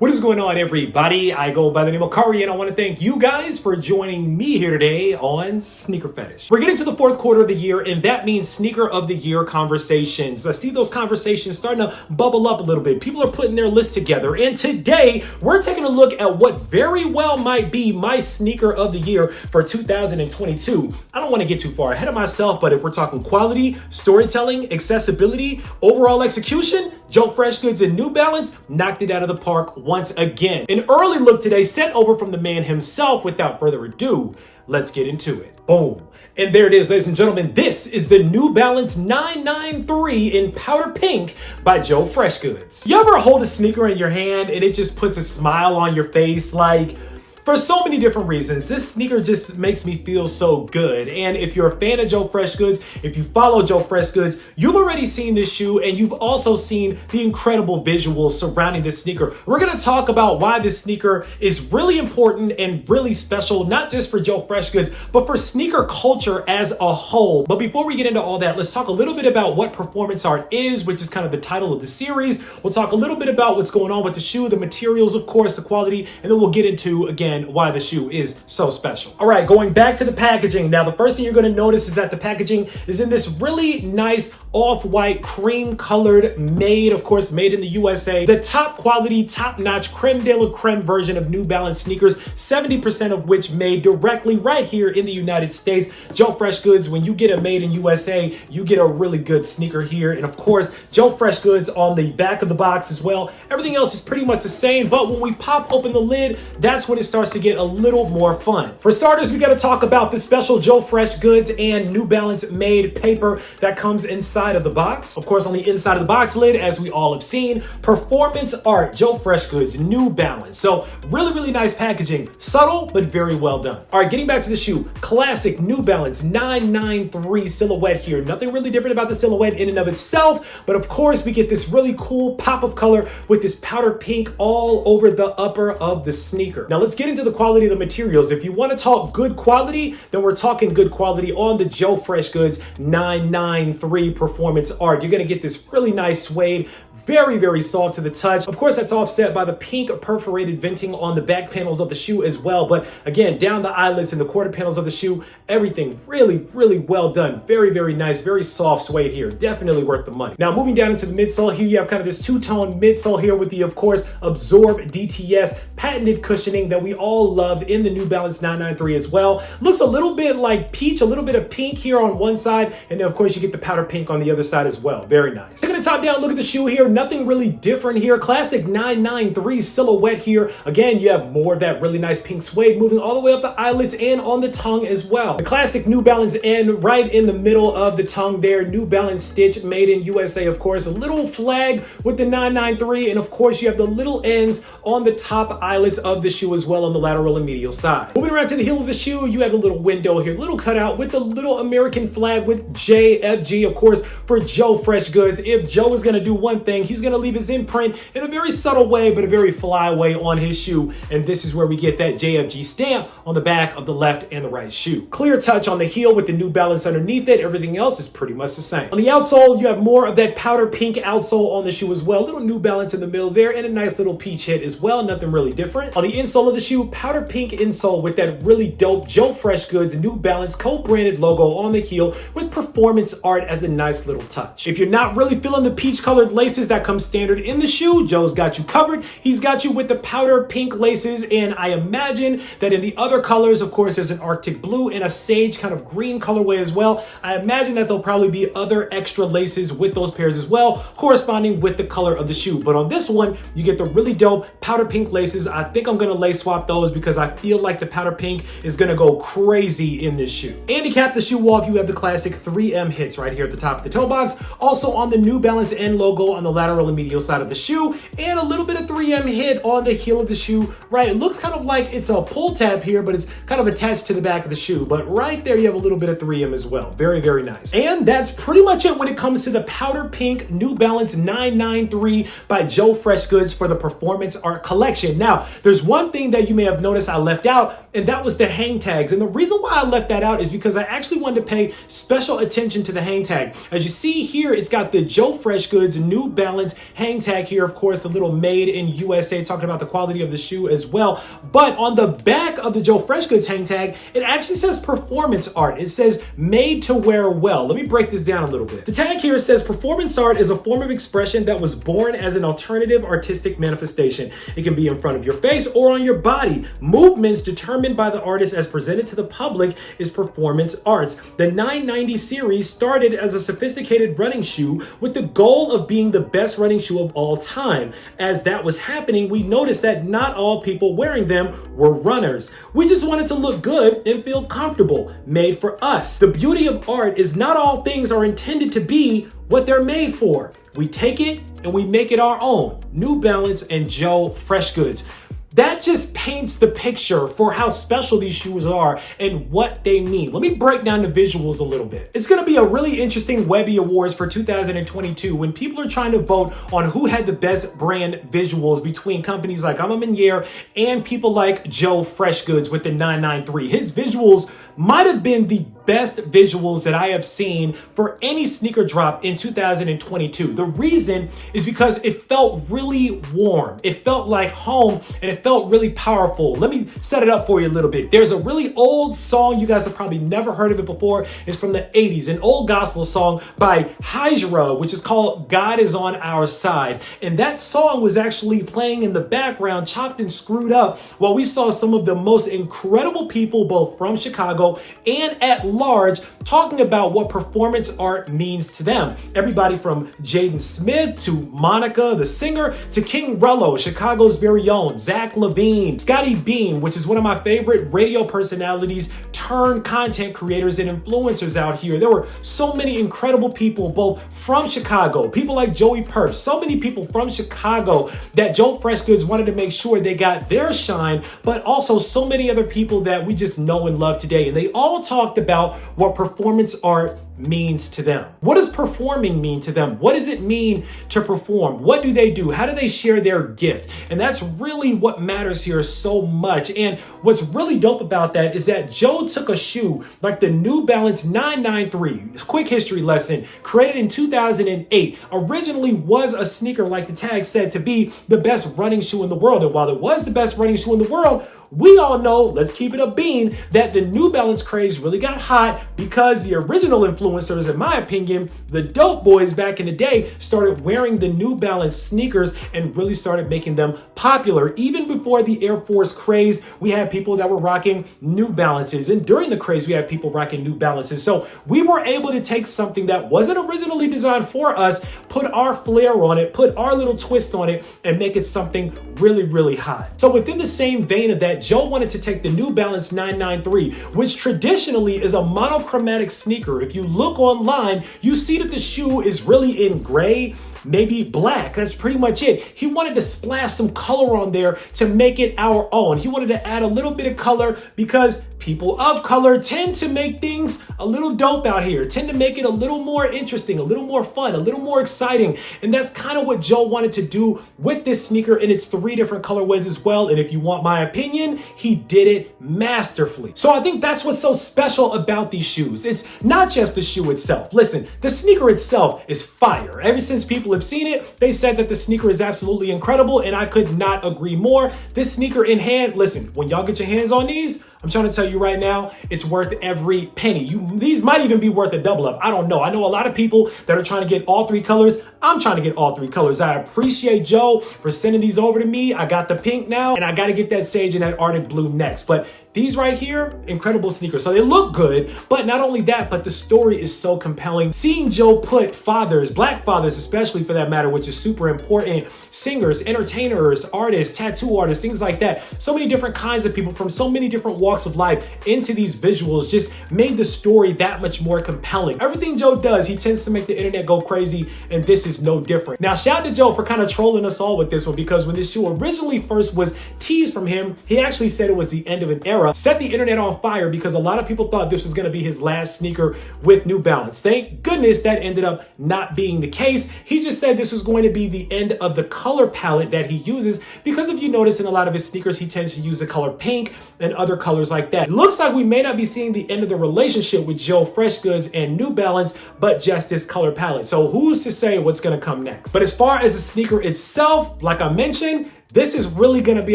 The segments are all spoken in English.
What is going on, everybody? I go by the name of Kari, and I want to thank you guys for joining me here today on SneakerPhetish. We're getting to the fourth quarter of the year, and that means Sneaker of the Year conversations. I see those conversations starting to bubble up a little bit. People are putting their list together, and today we're taking a look at what very well might be my Sneaker of the Year for 2022. I don't want to get too far ahead of myself, but if we're talking quality, storytelling, accessibility, overall execution, Joe Freshgoods and New Balance knocked it out of the park once again. An early look today sent over from the man himself. Without further ado, let's get into it. Boom. And there it is, ladies and gentlemen. This is the New Balance 993 in powder pink by Joe Freshgoods. You ever hold a sneaker in your hand and it just puts a smile on your face? Like, for so many different reasons, this sneaker just makes me feel so good. And if you're a fan of Joe Freshgoods, if you follow Joe Freshgoods, you've already seen this shoe and you've also seen the incredible visuals surrounding this sneaker. We're going to talk about why this sneaker is really important and really special, not just for Joe Freshgoods, but for sneaker culture as a whole. But before we get into all that, let's talk a little bit about what performance art is, which is kind of the title of the series. We'll talk a little bit about what's going on with the shoe, the materials, of course, the quality, and then we'll get into, again, why the shoe is so special. All right, going back to the packaging. Now, the first thing you're going to notice is that the packaging is in this really nice off-white cream colored, made in the USA. The top quality, top-notch, creme de la creme version of New Balance sneakers, 70% of which made directly right here in the United States. Joe Freshgoods, when you get a made in USA, you get a really good sneaker here. And of course, Joe Freshgoods on the back of the box as well. Everything else is pretty much the same, but when we pop open the lid, that's when it starts to get a little more fun. For starters, we got to talk about the special Joe Freshgoods and New Balance made paper that comes inside of the box. Of course, on the inside of the box lid, as we all have seen, performance art, Joe Freshgoods, New Balance. So really, really nice packaging. Subtle, but very well done. All right, getting back to the shoe. Classic New Balance 993 silhouette here. Nothing really different about the silhouette in and of itself, but of course, we get this really cool pop of color with this powder pink all over the upper of the sneaker. Now, let's get into the quality of the materials. If you want to talk good quality, then we're talking good quality on the Joe Freshgoods 993 performance art. You're going to get this really nice suede, very, very soft to the touch. Of course, that's offset by the pink perforated venting on the back panels of the shoe as well. But again, down the eyelets and the quarter panels of the shoe, everything really, really well done. Very, very nice, very soft suede here. Definitely worth the money. Now, moving down into the midsole here, you have kind of this two-tone midsole here with the, of course, Absorb DTS patented cushioning that we all love in the New Balance 993 as well. Looks a little bit like peach, a little bit of pink here on one side, and then of course you get the powder pink on the other side as well. Very nice. Taking the top down, look at the shoe here. Nothing really different here. Classic 993 silhouette here. Again, you have more of that really nice pink suede moving all the way up the eyelets and on the tongue as well. The classic New Balance N right in the middle of the tongue there. New Balance stitch made in USA, of course. A little flag with the 993, and of course you have the little ends on the top eyelets of the shoe as well on the lateral and medial side. Moving around to the heel of the shoe, you have a little window here, little cutout with the little American flag with JFG, of course, for Joe Freshgoods. If Joe is going to do one thing, he's going to leave his imprint in a very subtle way, but a very fly way on his shoe. And this is where we get that JFG stamp on the back of the left and the right shoe. Clear touch on the heel with the New Balance underneath it. Everything else is pretty much the same. On the outsole, you have more of that powder pink outsole on the shoe as well. Little New Balance in the middle there and a nice little peach hit as well. Nothing really different. On the insole of the shoe, powder pink insole with that really dope Joe Freshgoods New Balance co-branded logo on the heel with performance art as a nice little touch. If you're not really feeling the peach colored laces that come standard in the shoe, Joe's got you covered. He's got you with the powder pink laces, and I imagine that in the other colors, of course, there's an Arctic blue and a sage kind of green colorway as well. I imagine that there'll probably be other extra laces with those pairs as well, corresponding with the color of the shoe. But on this one, you get the really dope powder pink laces. I think I'm going to lace swap those because I feel like the powder pink is going to go crazy in this shoe. And to cap the shoe off, you have the classic 3M hits right here at the top of the toe box. Also on the New Balance N logo on the lateral and medial side of the shoe, and a little bit of 3M hit on the heel of the shoe, right? It looks kind of like it's a pull tab here, but it's kind of attached to the back of the shoe. But right there, you have a little bit of 3M as well. Very, very nice. And that's pretty much it when it comes to the powder pink New Balance 993 by Joe Freshgoods for the Performance Art Collection. Now, there's one thing that you may have noticed I left out, and that was the hang tags. And the reason why I left that out is because I actually wanted to pay special attention to the hang tag. As you see here, it's got the Joe Freshgoods New Balance Balance hang tag here. Of course, a little made in USA, talking about the quality of the shoe as well. But on the back of the Joe Freshgoods hang tag, it actually says performance art. It says made to wear well. Let me break this down a little bit. The tag here says performance art is a form of expression that was born as an alternative artistic manifestation. It can be in front of your face or on your body. Movements determined by the artist as presented to the public is performance arts. The 990 series started as a sophisticated running shoe with the goal of being the best running shoe of all time. As that was happening, we noticed that not all people wearing them were runners. We just wanted to look good and feel comfortable, made for us. The beauty of art is not all things are intended to be what they're made for. We take it and we make it our own. New Balance and Joe Freshgoods. That just paints the picture for how special these shoes are and what they mean. Let me break down the visuals a little bit. It's going to be a really interesting Webby Awards for 2022 when people are trying to vote on who had the best brand visuals between companies like I'm a Meunier and people like Joe Freshgoods with the 993. His visuals might have been the best visuals that I have seen for any sneaker drop in 2022. The reason is because it felt really warm. It felt like home and it felt really powerful. Let me set it up for you a little bit. There's a really old song. You guys have probably never heard of it before. It's from the 80s, an old gospel song by Hydra, which is called God Is On Our Side. And that song was actually playing in the background, chopped and screwed up, while we saw some of the most incredible people, both from Chicago and at large, talking about what performance art means to them. Everybody from Jaden Smith to Monica, the singer, to King Rello, Chicago's very own, Zach Levine, Scotty Beam, which is one of my favorite radio personalities turned content creators and influencers out here. There were so many incredible people, both from Chicago, people like Joey Perp, so many people from Chicago that Joe Freshgoods wanted to make sure they got their shine, but also so many other people that we just know and love today. And they all talked about what performance art means to them. What does performing mean to them? What does it mean to perform? What do they do? How do they share their gift? And that's really what matters here so much. And what's really dope about that is that Joe took a shoe like the New Balance 993, quick history lesson, created in 2008, originally was a sneaker, like the tag said, to be the best running shoe in the world. And while it was the best running shoe in the world, we all know, let's keep it a bean, that the New Balance craze really got hot because the original influencers, in my opinion, the dope boys back in the day, started wearing the New Balance sneakers and really started making them popular. Even before the Air Force craze, we had people that were rocking New Balances. And during the craze, we had people rocking New Balances. So we were able to take something that wasn't originally designed for us, put our flair on it, put our little twist on it, and make it something really, really hot. So within the same vein of that, Joe wanted to take the New Balance 993, which traditionally is a monochromatic sneaker. If you look online, you see that the shoe is really in gray, maybe black. That's pretty much it. He wanted to splash some color on there to make it our own. He wanted to add a little bit of color because people of color tend to make things a little dope out here, tend to make it a little more interesting, a little more fun, a little more exciting. And that's kind of what Joe wanted to do with this sneaker in its 3 different colorways as well. And if you want my opinion, he did it masterfully. So I think that's what's so special about these shoes. It's not just the shoe itself. Listen, the sneaker itself is fire. Ever since people have seen it, they said that the sneaker is absolutely incredible, and I could not agree more. This sneaker in hand, listen, when y'all get your hands on these, I'm trying to tell you right now, it's worth every penny. These might even be worth a double up. I don't know. I know a lot of people that are trying to get all 3 colors. I'm trying to get all 3 colors. I appreciate Joe for sending these over to me. I got the pink now, and I got to get that sage and that Arctic blue next. But these right here, incredible sneakers. So they look good, but not only that, but the story is so compelling. Seeing Joe put fathers, black fathers especially for that matter, which is super important, singers, entertainers, artists, tattoo artists, things like that. So many different kinds of people from so many different walks of life into these visuals just made the story that much more compelling. Everything Joe does, he tends to make the internet go crazy, and this is no different. Now, shout out to Joe for kind of trolling us all with this one, because when this shoe originally first was teased from him, he actually said it was the end of an era. Set the internet on fire because a lot of people thought this was going to be his last sneaker with New Balance. Thank goodness that ended up not being the case. He just just said this was going to be the end of the color palette that he uses, because if you notice in a lot of his sneakers, he tends to use the color pink and other colors like that. It looks like we may not be seeing the end of the relationship with Joe Freshgoods and New Balance, but just this color palette. So who's to say what's going to come next? But as far as the sneaker itself, like I mentioned, this is really going to be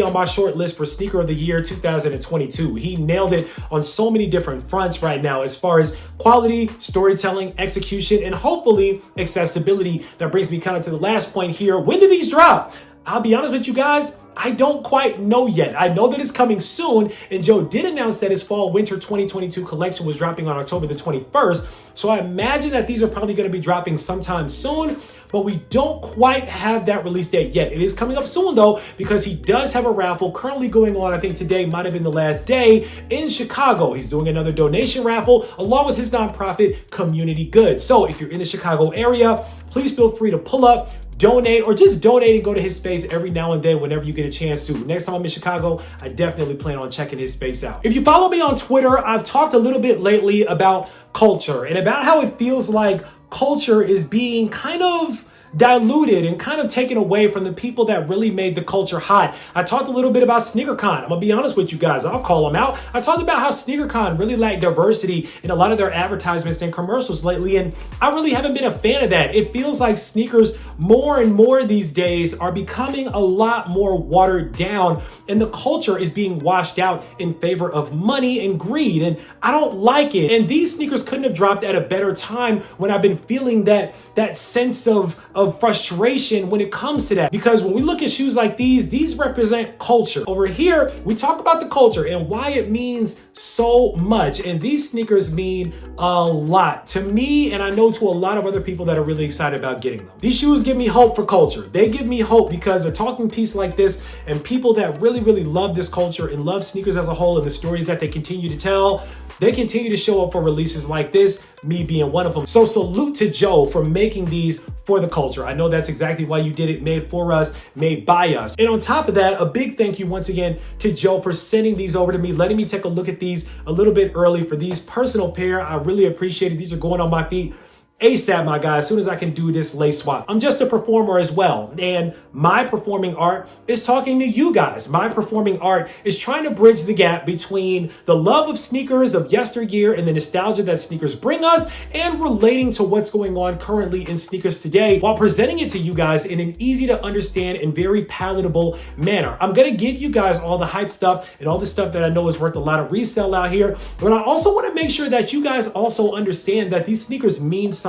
on my short list for Sneaker of the Year 2022. He nailed it on so many different fronts right now as far as quality, storytelling, execution, and hopefully accessibility. That brings me kind of to the last point here. When do these drop? I'll be honest with you guys, I don't quite know yet. I know that it's coming soon, and Joe did announce that his fall/winter 2022 collection was dropping on October the 21st. So I imagine that these are probably going to be dropping sometime soon, but we don't quite have that release date yet. It is coming up soon though, because he does have a raffle currently going on. I think today might have been the last day in Chicago. He's doing another donation raffle along with his nonprofit Community Goods. So if you're in the Chicago area, please feel free to pull up, donate, or just donate and go to his space every now and then whenever you get a chance to. Next time I'm in Chicago, I definitely plan on checking his space out. If you follow me on Twitter, I've talked a little bit lately about culture and about how it feels like culture is being kind of diluted and kind of taken away from the people that really made the culture hot. I talked a little bit about SneakerCon. I'm gonna be honest with you guys. I'll call them out. I talked about how SneakerCon really lacked diversity in a lot of their advertisements and commercials lately, and I really haven't been a fan of that. It feels like sneakers more and more these days are becoming a lot more watered down, and the culture is being washed out in favor of money and greed, and I don't like it. And these sneakers couldn't have dropped at a better time when I've been feeling that sense of frustration when it comes to that. Because when we look at shoes like these represent culture. Over here, we talk about the culture and why it means so much. And these sneakers mean a lot to me, and I know to a lot of other people that are really excited about getting them. These shoes give me hope for culture. They give me hope because a talking piece like this and people that really, really love this culture and love sneakers as a whole and the stories that they continue to tell, they continue to show up for releases like this, me being one of them. So salute to Joe for making these for the culture. I know that's exactly why you did it, made for us, made by us. And on top of that, a big thank you once again to Joe for sending these over to me, letting me take a look at these a little bit early for these personal pair. I really appreciate it. These are going on my feet ASAP, my guy, as soon as I can do this lace swap. I'm just a performer as well, and my performing art is talking to you guys. My performing art is trying to bridge the gap between the love of sneakers of yesteryear and the nostalgia that sneakers bring us, and relating to what's going on currently in sneakers today, while presenting it to you guys in an easy to understand and very palatable manner. I'm gonna give you guys all the hype stuff and all the stuff that I know is worth a lot of resale out here, but I also want to make sure that you guys also understand that these sneakers mean something.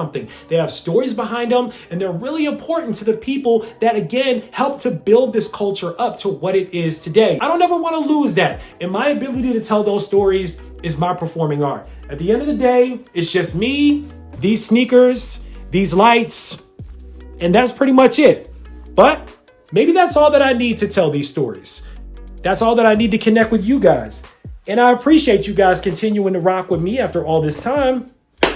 They have stories behind them, and they're really important to the people that, again, help to build this culture up to what it is today. I don't ever want to lose that, and my ability to tell those stories is my performing art. At the end of the day, it's just me, these sneakers, these lights, and that's pretty much it. But maybe that's all that I need to tell these stories. That's all that I need to connect with you guys. And I appreciate you guys continuing to rock with me after all this time,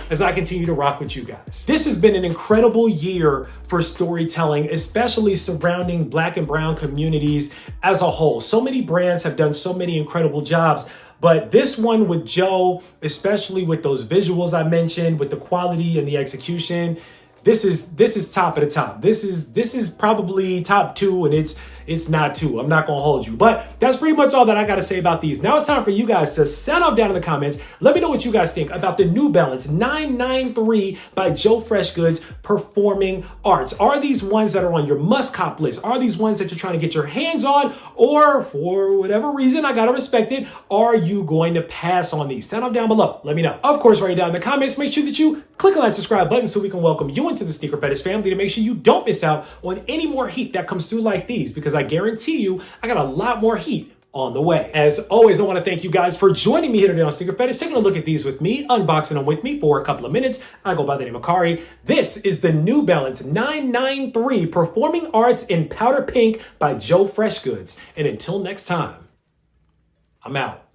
as I continue to rock with you guys. This has been an incredible year for storytelling, especially surrounding Black and brown communities as a whole. So many brands have done so many incredible jobs, but this one with Joe, especially with those visuals I mentioned, with the quality and the execution, this is top of the top. This is probably top two, and it's not two. I'm not gonna hold you, but that's pretty much all that I gotta say about these. Now it's time for you guys to sound off down in the comments. Let me know what you guys think about the New Balance 993 by Joe Freshgoods Performing Arts. Are these ones that are on your must cop list? Are these ones that you're trying to get your hands on, or for whatever reason, I gotta respect it, are you going to pass on these? Sound off down below. Let me know. Of course, right down in the comments, make sure that you click on that subscribe button so we can welcome you into the Sneaker Fetish family, to make sure you don't miss out on any more heat that comes through like these, because I guarantee you I got a lot more heat on the way. As always, I want to thank you guys for joining me here today on Sneaker Fetish, taking a look at these with me, unboxing them with me for a couple of minutes. I go by the name of Kari. This is the New Balance 993 Performing Arts in Powder Pink by Joe Freshgoods. And until next time, I'm out.